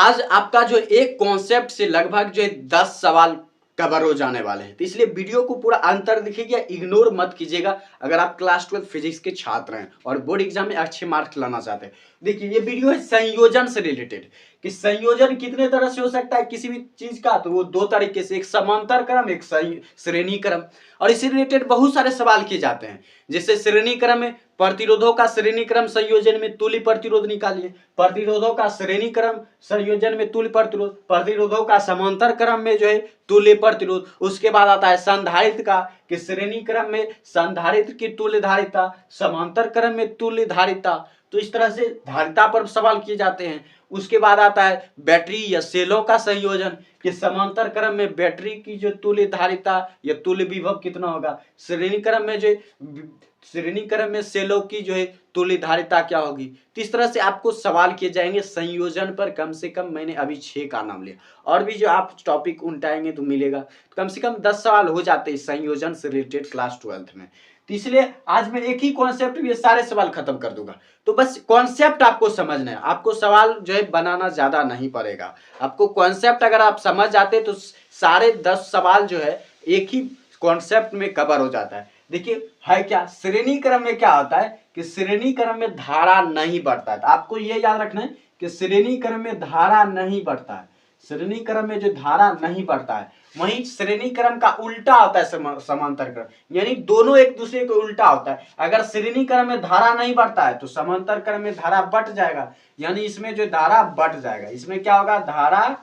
आज आपका जो एक कॉन्सेप्ट से लगभग जो 10 सवाल कवर हो जाने वाले हैं, तो इसलिए वीडियो को पूरा अंत तक देखिएगा, इग्नोर मत कीजिएगा अगर आप क्लास 12 फिजिक्स के छात्र हैं और बोर्ड एग्जाम में अच्छे मार्क्स लाना चाहते हैं। देखिए ये वीडियो है संयोजन से रिलेटेड कि संयोजन कितने तरह से हो सकता है किसी भी चीज का, तो वो दो तरीके से, एक समांतर क्रम, एक श्रेणी क्रम, और इसी रिलेटेड बहुत सारे सवाल किए जाते हैं। जैसे श्रेणी क्रम में प्रतिरोधों का श्रेणी क्रम संयोजन में तुल्य प्रतिरोध निकालिए, प्रतिरोधों का श्रेणी क्रम संयोजन में तुल्य प्रतिरोध, प्रतिरोधों का समांतर क्रम में जो है तुल्य प्रतिरोध। उसके बाद आता है संधारित्र का कि श्रेणी क्रम में संधारित्र की तुल्य धारिता, समांतर क्रम में तुल्य धारिता। तो इस तरह से धारिता पर सवाल किए जाते हैं। उसके बाद आता है बैटरी या सेलों का संयोजन कि समांतर क्रम में बैटरी की जो तुल्य धारिता या तुल्य विभव कितना होगा, श्रेणी क्रम में सेलों की जो है तुल्य धारिता क्या होगी। तो इस तरह से आपको सवाल किए जाएंगे संयोजन पर। कम से कम मैंने अभी 6 का नाम लिया, और भी जो आप टॉपिक उल्टाएंगे तो मिलेगा। तो कम से कम 10 सवाल हो जाते हैं संयोजन से रिलेटेड क्लास 12 में। तो इसलिए आज मैं एक ही कॉन्सेप्ट में ये सारे सवाल खत्म कर दूंगा। तो बस कॉन्सेप्ट आपको समझना है, आपको सवाल जो है बनाना ज्यादा नहीं पड़ेगा। आपको कॉन्सेप्ट अगर आप समझ जाते तो सारे 10 सवाल जो है एक ही कॉन्सेप्ट में कवर हो जाता है। देखिए है क्या, श्रेणी क्रम में क्या होता है कि श्रेणी क्रम में धारा नहीं बढ़ता है। तो आपको ये याद रखना है कि श्रेणी क्रम में धारा नहीं बढ़ता है। श्रेणी क्रम में जो धारा नहीं बढ़ता है, वहीं श्रेणी क्रम का उल्टा होता है समांतर क्रम, यानी दोनों एक दूसरे के उल्टा होता है। अगर श्रेणी क्रम में धारा नहीं बढ़ता है तो समांतर क्रम में धारा बढ़ जाएगा, यानी इसमें जो धारा बढ़ जाएगा, इसमें क्या होगा, धारा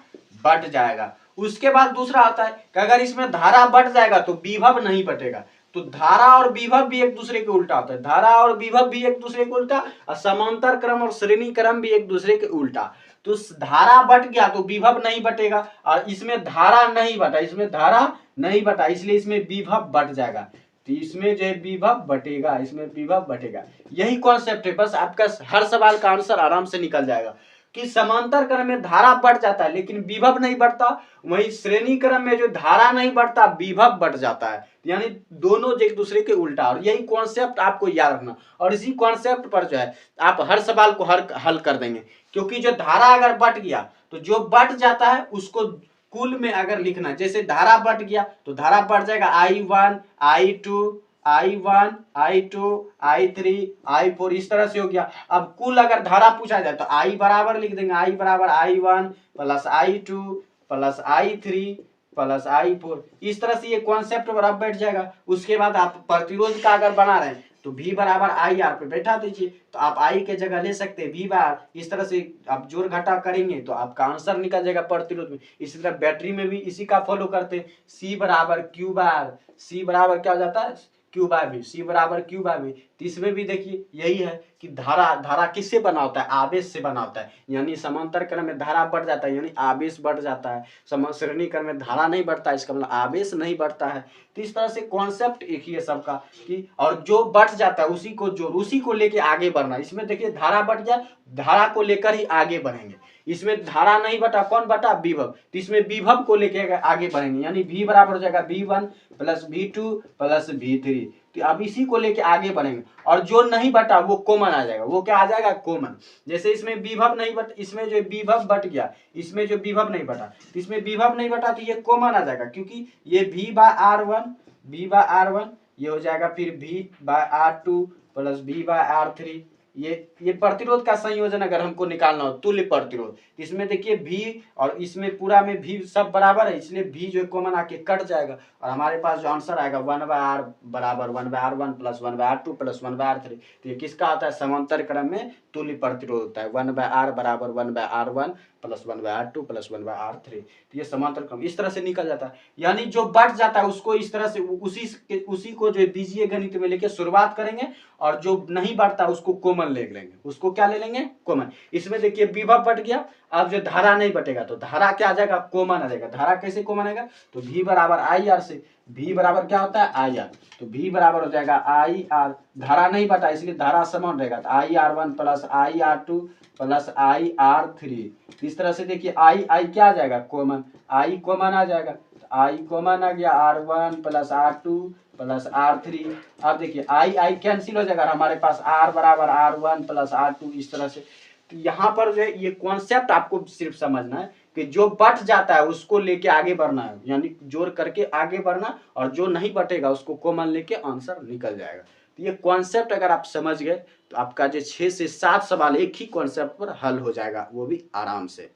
बढ़ जाएगा। उसके बाद दूसरा आता है कि अगर इसमें धारा बढ़ जाएगा तो विभव नहीं बढ़ेगा। तो धारा और विभव भी एक दूसरे के उल्टा होता है, धारा और विभव भी एक दूसरे के उल्टा, और समांतर क्रम और श्रेणी क्रम भी एक दूसरे के उल्टा। तो धारा बढ़ गया तो विभव नहीं बटेगा, और इसमें धारा नहीं बटा, इसमें धारा नहीं बटा, इसलिए इसमें विभव बढ़ जाएगा। तो इसमें जो है विभव बटेगा, इसमें विभव बटेगा। यही कॉन्सेप्ट है, बस आपका हर सवाल का आंसर आराम से निकल जाएगा कि समांतर क्रम में धारा बढ़ जाता है लेकिन विभव नहीं बढ़ता, वहीं श्रेणी क्रम में जो धारा नहीं बढ़ता विभव बढ़ जाता है, यानी दोनों एक दूसरे के उल्टा। और यही कॉन्सेप्ट आपको याद रखना, और इसी कॉन्सेप्ट पर जो है आप हर सवाल को हल कर देंगे। क्योंकि जो धारा अगर बढ़ गया तो जो बढ़ जाता है उसको कुल में अगर लिखना, जैसे धारा बढ़ गया तो धारा बढ़ जाएगा I1 I2 I1 I2 I3 I4, इस तरह से हो गया। अब कुल अगर धारा पूछा जाए तो I बराबर लिख देंगे, I बराबर I1 plus I2 plus I3 plus I4। इस तरह से ये कॉन्सेप्ट बराबर बैठ जाएगा। उसके बाद आप प्रतिरोध का अगर बना रहे हैं तो V बराबर IR पे बैठा दीजिए, तो आप I के जगह ले सकते हैं V बार। इस तरह से आप जोड़ घटा करेंगे तो आपका आंसर निकल जाएगा प्रतिरोध में। इसी तरह बैटरी में भी इसी का फॉलो करते हैं, C बराबर Q बार, C बराबर क्या हो जाता है, Q बार V, C बराबर Q बार V। तो इसमें भी देखिए यही है कि धारा किससे बना होता है, आवेश से बना होता है। यानी समांतर क्रम में धारा बढ़ जाता है यानी आवेश बढ़ जाता है, श्रेणी क्रम में धारा नहीं बढ़ता है, इसका मतलब आवेश नहीं बढ़ता है। तो इस तरह से कॉन्सेप्ट एक ही है सबका कि, और जो बढ़ जाता है उसी को लेके आगे बढ़ना। इसमें देखिए धारा बढ़ जाए, धारा को लेकर ही आगे बढ़ेंगे। इसमें धारा नहीं बटा, कौन बटा, विभव, तो इसमें विभव को लेके आगे बढ़ेंगे, यानी V बराबर हो जाएगा V1 plus V2 plus V3। तो अब इसी को लेके आगे बढ़ेंगे, और जो नहीं बटा वो कॉमन आ जाएगा। वो क्या आ जाएगा, कॉमन। जैसे इसमें विभव नहीं बट, इसमें जो विभव बट गया, इसमें जो विभव नहीं बटा, तो इसमें विभव नहीं बटा तो ये कॉमन आ जाएगा, क्योंकि ये V/R1 ये हो जाएगा फिर V/R2 प्लस V/R3। ये प्रतिरोध का संयोजन अगर हमको निकालना हो, तुल्य प्रतिरोध, इसमें देखिए V और इसमें पूरा में V सब बराबर है, इसलिए V जो है कॉमन आके कट जाएगा, और हमारे पास जो आंसर आएगा 1/R बराबर 1/R1 plus 1/R2 plus 1/R3। तो ये किसका आता है, समांतर क्रम में तुल्य प्रतिरोध होता है। 1/R बराबर 1/R1 plus 1/R2 plus 1/R3। तो ये समांतर क्रम इस तरह से निकल जाता है, यानी जो बढ़ जाता है उसको इस तरह से उसी को जो बीजीय गणित में लेके शुरुआत करेंगे, और जो नहीं बढ़ता उसको कॉमन ले लेंगे। उसको क्या ले लेंगे, कॉमन। इसमें देखिए विभव बढ़ गया, अब जो धारा नहीं बटेगा तो धारा क्या आ जाएगा, कॉमन आ जाएगा। धारा कैसे कॉमन आएगा, तो V बराबर IR से, V बराबर क्या होता है, IR, तो V बराबर हो जाएगा IR। धारा नहीं बटा इसलिए धारा समान रहेगा, तो IR1 plus IR2 plus IR3। इस तरह से देखिए I क्या आ जाएगा, कॉमन, I कॉमन आ जाएगा, I कॉमन आ गया, R1 plus R2 plus R3। अब देखिए I कैंसिल हो जाएगा, हमारे पास R बराबर R1 प्लस R2, इस तरह से। तो यहाँ पर जो है ये कॉन्सेप्ट आपको सिर्फ समझना है कि जो बट जाता है उसको लेके आगे बढ़ना है, यानी जोड़ करके आगे बढ़ना, और जो नहीं बटेगा उसको कॉमन लेके आंसर निकल जाएगा। तो ये कॉन्सेप्ट अगर आप समझ गए तो आपका जो 6 से 7 सवाल एक ही कॉन्सेप्ट पर हल हो जाएगा, वो भी आराम से।